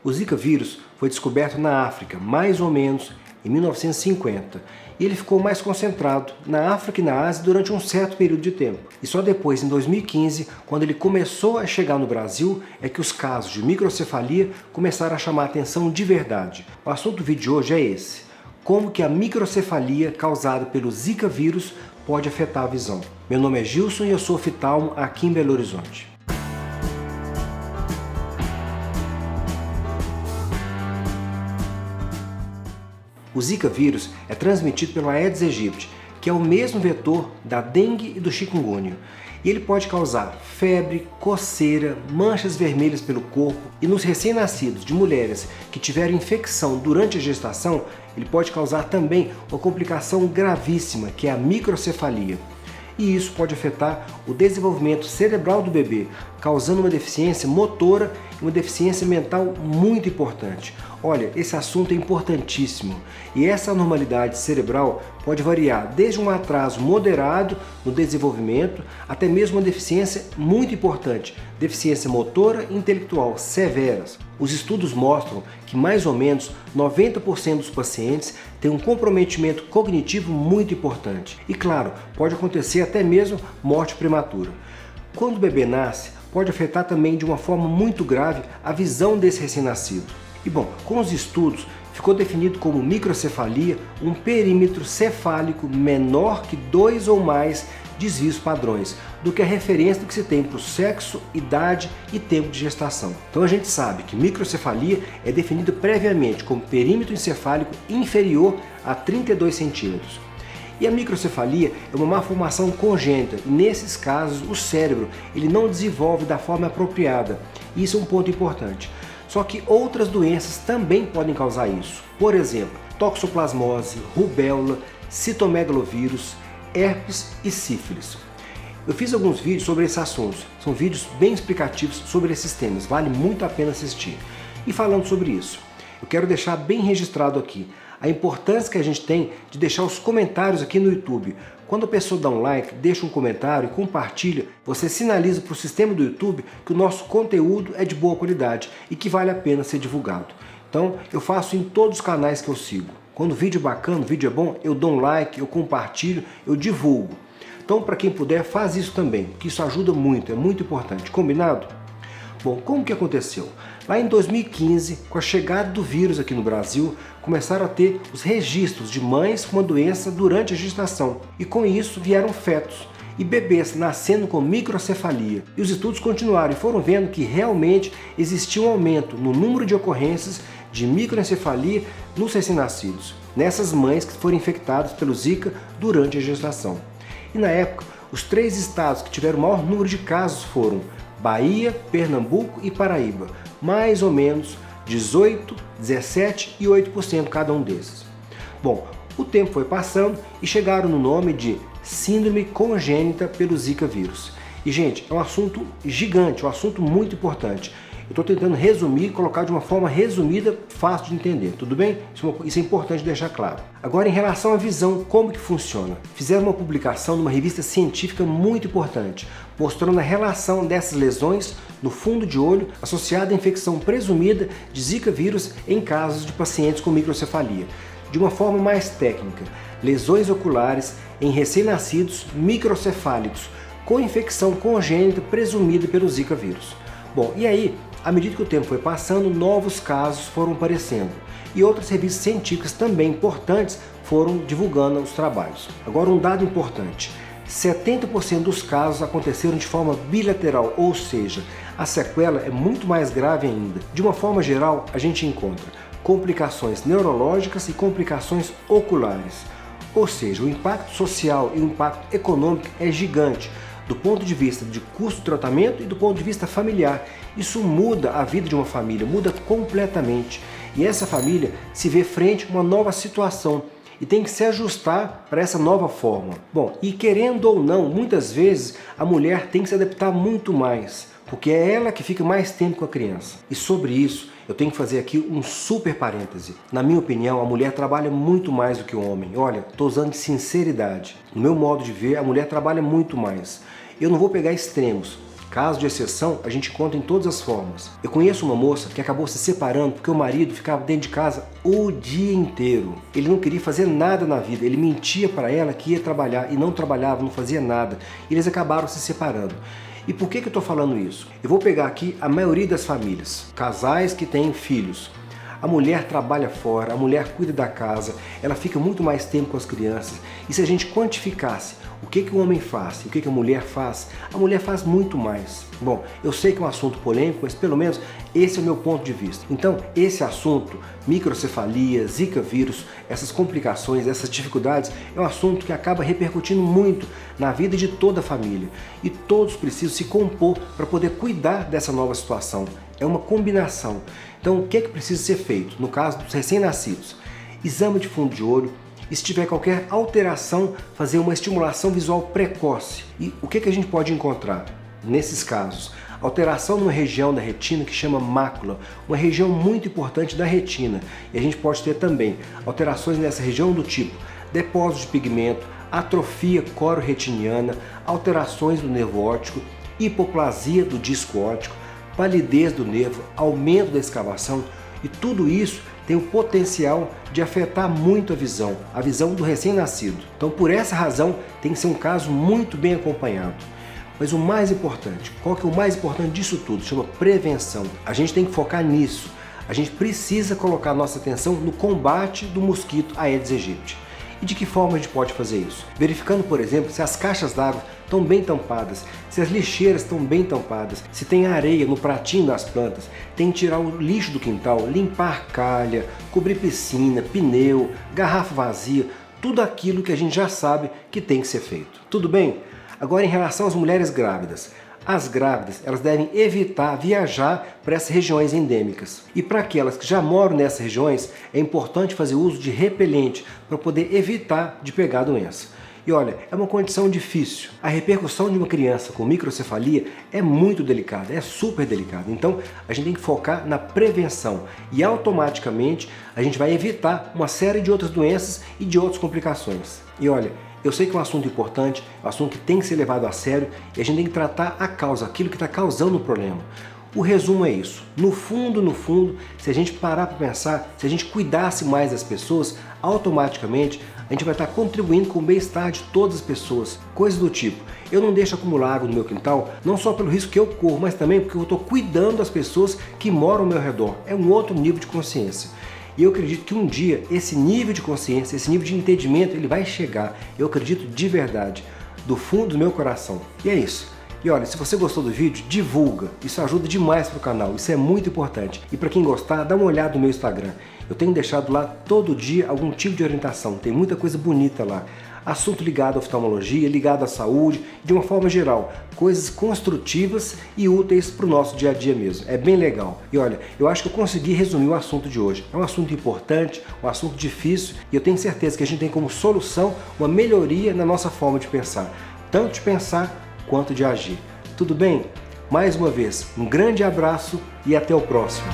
O Zika vírus foi descoberto na África, mais ou menos em 1950, e ele ficou mais concentrado na África e na Ásia durante um certo período de tempo. E só depois, em 2015, quando ele começou a chegar no Brasil, é que os casos de microcefalia começaram a chamar a atenção de verdade. O assunto do vídeo de hoje é esse: como que a microcefalia causada pelo Zika vírus pode afetar a visão. Meu nome é Gilson e eu sou oftalmo aqui em Belo Horizonte. O Zika vírus é transmitido pelo Aedes aegypti, que é o mesmo vetor da dengue e do chikungunya. E ele pode causar febre, coceira, manchas vermelhas pelo corpo, e nos recém-nascidos de mulheres que tiveram infecção durante a gestação, ele pode causar também uma complicação gravíssima, que é a microcefalia. E isso pode afetar o desenvolvimento cerebral do bebê, causando uma deficiência motora e uma deficiência mental muito importante. Olha, esse assunto é importantíssimo, e essa anormalidade cerebral pode variar desde um atraso moderado no desenvolvimento até mesmo uma deficiência muito importante, deficiência motora e intelectual severas. Os estudos mostram que mais ou menos 90% dos pacientes têm um comprometimento cognitivo muito importante. E claro, pode acontecer até mesmo morte prematura. Quando o bebê nasce, pode afetar também de uma forma muito grave a visão desse recém-nascido. E bom, com os estudos, ficou definido como microcefalia um perímetro cefálico menor que 2 ou mais desvios padrões, do que a referência do que se tem para o sexo, idade e tempo de gestação. Então a gente sabe que microcefalia é definida previamente como perímetro encefálico inferior a 32 centímetros. E a microcefalia é uma malformação congênita, e nesses casos o cérebro ele não desenvolve da forma apropriada. Isso é um ponto importante. Só que outras doenças também podem causar isso. Por exemplo, toxoplasmose, rubéola, citomegalovírus, herpes e sífilis. Eu fiz alguns vídeos sobre esses assuntos. São vídeos bem explicativos sobre esses temas. Vale muito a pena assistir. E falando sobre isso, eu quero deixar bem registrado aqui a importância que a gente tem de deixar os comentários aqui no YouTube. Quando a pessoa dá um like, deixa um comentário e compartilha, você sinaliza para o sistema do YouTube que o nosso conteúdo é de boa qualidade e que vale a pena ser divulgado. Então, eu faço em todos os canais que eu sigo. Quando o vídeo é bacana, o vídeo é bom, eu dou um like, eu compartilho, eu divulgo. Então, para quem puder, faz isso também, que isso ajuda muito, é muito importante. Combinado? Bom, como que aconteceu? Lá em 2015, com a chegada do vírus aqui no Brasil, começaram a ter os registros de mães com uma doença durante a gestação. E com isso vieram fetos e bebês nascendo com microcefalia. E os estudos continuaram e foram vendo que realmente existia um aumento no número de ocorrências de microencefalia nos recém-nascidos, nessas mães que foram infectadas pelo Zika durante a gestação. E na época, os 3 estados que tiveram o maior número de casos foram Bahia, Pernambuco e Paraíba, mais ou menos 18%, 17% e 8% cada um desses. Bom, o tempo foi passando e chegaram no nome de Síndrome Congênita pelo Zika vírus. E gente, é um assunto gigante, um assunto muito importante. Eu estou tentando resumir e colocar de uma forma resumida, fácil de entender, tudo bem? Isso é importante deixar claro. Agora, em relação à visão, como que funciona? Fizeram uma publicação numa revista científica muito importante, mostrando a relação dessas lesões no fundo de olho associada à infecção presumida de Zika vírus em casos de pacientes com microcefalia. De uma forma mais técnica, lesões oculares em recém-nascidos microcefálicos com infecção congênita presumida pelo Zika vírus. Bom, e aí, à medida que o tempo foi passando, novos casos foram aparecendo e outras revistas científicas também importantes foram divulgando os trabalhos. Agora, um dado importante: 70% dos casos aconteceram de forma bilateral, ou seja, a sequela é muito mais grave ainda. De uma forma geral, a gente encontra complicações neurológicas e complicações oculares. Ou seja, o impacto social e o impacto econômico é gigante, do ponto de vista de custo de tratamento e do ponto de vista familiar. Isso muda a vida de uma família, muda completamente. E essa família se vê frente a uma nova situação e tem que se ajustar para essa nova forma. Bom, e querendo ou não, muitas vezes a mulher tem que se adaptar muito mais, porque é ela que fica mais tempo com a criança. E sobre isso, eu tenho que fazer aqui um super parêntese. Na minha opinião, a mulher trabalha muito mais do que o homem. Olha, estou usando de sinceridade. No meu modo de ver, a mulher trabalha muito mais. Eu não vou pegar extremos. Caso de exceção, a gente encontra em todas as formas. Eu conheço uma moça que acabou se separando porque o marido ficava dentro de casa o dia inteiro. Ele não queria fazer nada na vida, ele mentia para ela que ia trabalhar e não trabalhava, não fazia nada. E eles acabaram se separando. E por que eu estou falando isso? Eu vou pegar aqui a maioria das famílias, casais que têm filhos. A mulher trabalha fora, a mulher cuida da casa, ela fica muito mais tempo com as crianças. E se a gente quantificasse o que o homem faz e o que a mulher faz muito mais. Bom, eu sei que é um assunto polêmico, mas pelo menos esse é o meu ponto de vista. Então, esse assunto, microcefalia, Zika vírus, essas complicações, essas dificuldades, é um assunto que acaba repercutindo muito na vida de toda a família. E todos precisam se compor para poder cuidar dessa nova situação. É uma combinação. Então, o que precisa ser feito? No caso dos recém-nascidos, exame de fundo de olho, e se tiver qualquer alteração, fazer uma estimulação visual precoce. E o que a gente pode encontrar nesses casos? Alteração numa região da retina que chama mácula, uma região muito importante da retina. E a gente pode ter também alterações nessa região do tipo depósito de pigmento, atrofia coro-retiniana, alterações do nervo óptico, hipoplasia do disco óptico, palidez do nervo, aumento da escavação, e tudo isso tem o potencial de afetar muito a visão do recém-nascido. Então, por essa razão, tem que ser um caso muito bem acompanhado. Mas o mais importante, qual que é o mais importante disso tudo? Chama prevenção. A gente tem que focar nisso. A gente precisa colocar nossa atenção no combate do mosquito Aedes aegypti. E de que forma a gente pode fazer isso? Verificando, por exemplo, se as caixas d'água estão bem tampadas, se as lixeiras estão bem tampadas, se tem areia no pratinho das plantas, tem que tirar o lixo do quintal, limpar calha, cobrir piscina, pneu, garrafa vazia, tudo aquilo que a gente já sabe que tem que ser feito. Tudo bem? Agora, em relação às mulheres grávidas. As grávidas, elas devem evitar viajar para essas regiões endêmicas. E para aquelas que já moram nessas regiões, é importante fazer uso de repelente para poder evitar de pegar a doença. E olha, é uma condição difícil. A repercussão de uma criança com microcefalia é muito delicada, é super delicada. Então, a gente tem que focar na prevenção e automaticamente a gente vai evitar uma série de outras doenças e de outras complicações. E olha, eu sei que é um assunto importante, um assunto que tem que ser levado a sério e a gente tem que tratar a causa, aquilo que está causando o problema. O resumo é isso. No fundo, se a gente parar para pensar, se a gente cuidasse mais das pessoas, automaticamente a gente vai estar contribuindo com o bem-estar de todas as pessoas. Coisas do tipo, eu não deixo acumular água no meu quintal, não só pelo risco que eu corro, mas também porque eu estou cuidando das pessoas que moram ao meu redor. É um outro nível de consciência. E eu acredito que um dia esse nível de consciência, esse nível de entendimento, ele vai chegar. Eu acredito de verdade, do fundo do meu coração. E é isso. E olha, se você gostou do vídeo, divulga. Isso ajuda demais para o canal, isso é muito importante. E para quem gostar, dá uma olhada no meu Instagram. Eu tenho deixado lá todo dia algum tipo de orientação, tem muita coisa bonita lá. Assunto ligado à oftalmologia, ligado à saúde, de uma forma geral. Coisas construtivas e úteis para o nosso dia a dia mesmo. É bem legal. E olha, eu acho que eu consegui resumir o assunto de hoje. É um assunto importante, um assunto difícil e eu tenho certeza que a gente tem como solução uma melhoria na nossa forma de pensar. Tanto de pensar quanto de agir. Tudo bem? Mais uma vez, um grande abraço e até o próximo.